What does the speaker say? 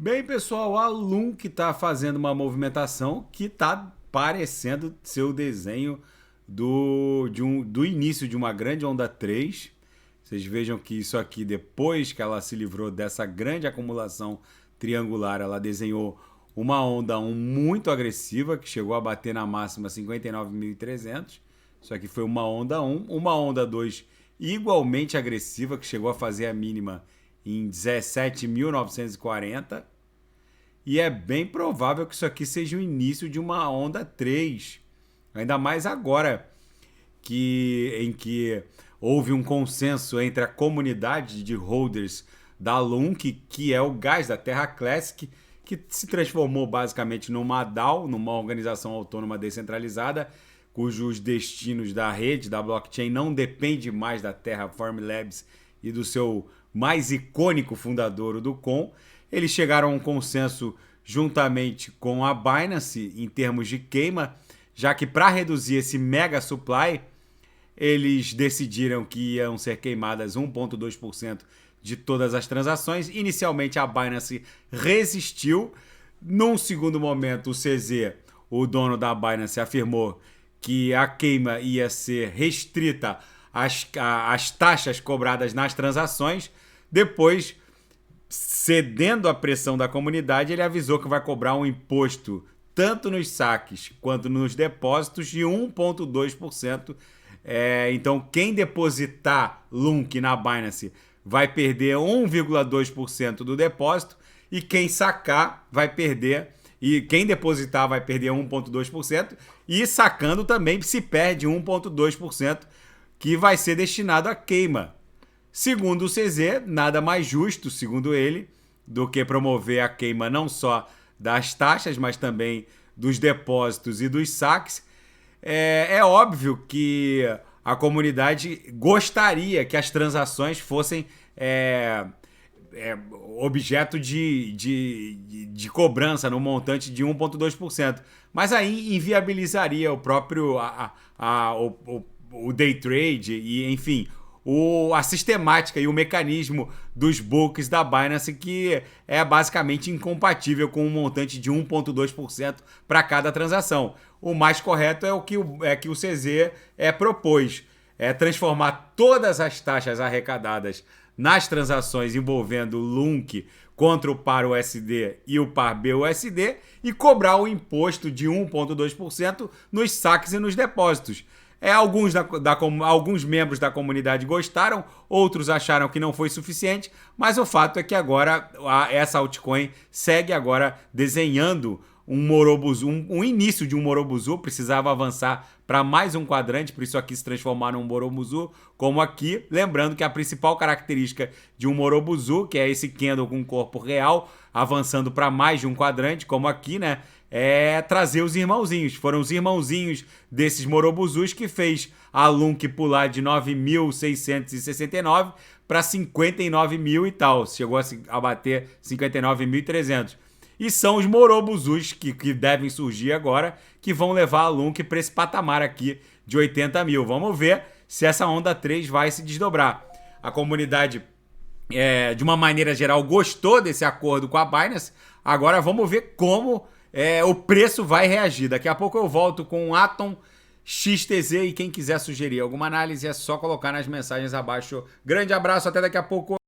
Bem, pessoal, a Lunk está fazendo uma movimentação que está parecendo ser o desenho do início de uma grande onda 3. Vocês vejam que isso aqui, depois que ela se livrou dessa grande acumulação triangular, ela desenhou uma onda 1 muito agressiva, que chegou a bater na máxima 59.300. Isso aqui foi uma onda 1. Uma onda 2 igualmente agressiva, que chegou a fazer a mínima em 17.940. E é bem provável que isso aqui seja o início de uma onda 3. Ainda mais agora em que houve um consenso entre a comunidade de holders da Lunk, que é o gás da Terra Classic, que se transformou basicamente numa DAO, numa organização autônoma descentralizada, cujos destinos da rede, da blockchain, não dependem mais da Terraform Labs e do seu mais icônico fundador, o Ducon. Eles chegaram a um consenso juntamente com a Binance em termos de queima, já que para reduzir esse mega supply, eles decidiram que iam ser queimadas 1,2% de todas as transações. Inicialmente a Binance resistiu. Num segundo momento, o CZ, o dono da Binance, afirmou que a queima ia ser restrita às taxas cobradas nas transações. Depois, cedendo à pressão da comunidade, ele avisou que vai cobrar um imposto tanto nos saques quanto nos depósitos de 1,2%. Então, quem depositar Lunk na Binance vai perder 1,2% do depósito, e quem sacar vai perder, e quem depositar vai perder 1,2%, e sacando também se perde 1,2%, que vai ser destinado à queima. Segundo o CZ, nada mais justo, segundo ele, do que promover a queima não só das taxas, mas também dos depósitos e dos saques. É óbvio que a comunidade gostaria que as transações fossem objeto de cobrança no montante de 1,2%, mas aí inviabilizaria o próprio o day trade e, enfim, a sistemática e o mecanismo dos books da Binance, que é basicamente incompatível com um montante de 1,2% para cada transação. O mais correto é o que o CZ propôs, transformar todas as taxas arrecadadas nas transações envolvendo Lunk contra o par USD e o par BUSD e cobrar o imposto de 1,2% nos saques e nos depósitos. Alguns membros da comunidade gostaram, outros acharam que não foi suficiente, mas o fato é que agora essa altcoin segue agora desenhando um Morobuzu, um início de um Morobuzu. Precisava avançar para mais um quadrante, por isso aqui se transformar num Morobuzu, como aqui. Lembrando que a principal característica de um Morobuzu, que é esse candle com corpo real, avançando para mais de um quadrante, como aqui, né? É trazer os irmãozinhos. Foram os irmãozinhos desses Morobuzus que fez a Lunk pular de 9.669 para 59 mil e tal. Chegou a bater 59.300. E são os Morobuzus que devem surgir agora, que vão levar a Lunk para esse patamar aqui de 80 mil. Vamos ver se essa onda 3 vai se desdobrar. A comunidade, de uma maneira geral, gostou desse acordo com a Binance. Agora vamos ver como o preço vai reagir. Daqui a pouco eu volto com o Atom XTZ, e quem quiser sugerir alguma análise é só colocar nas mensagens abaixo. Grande abraço, até daqui a pouco.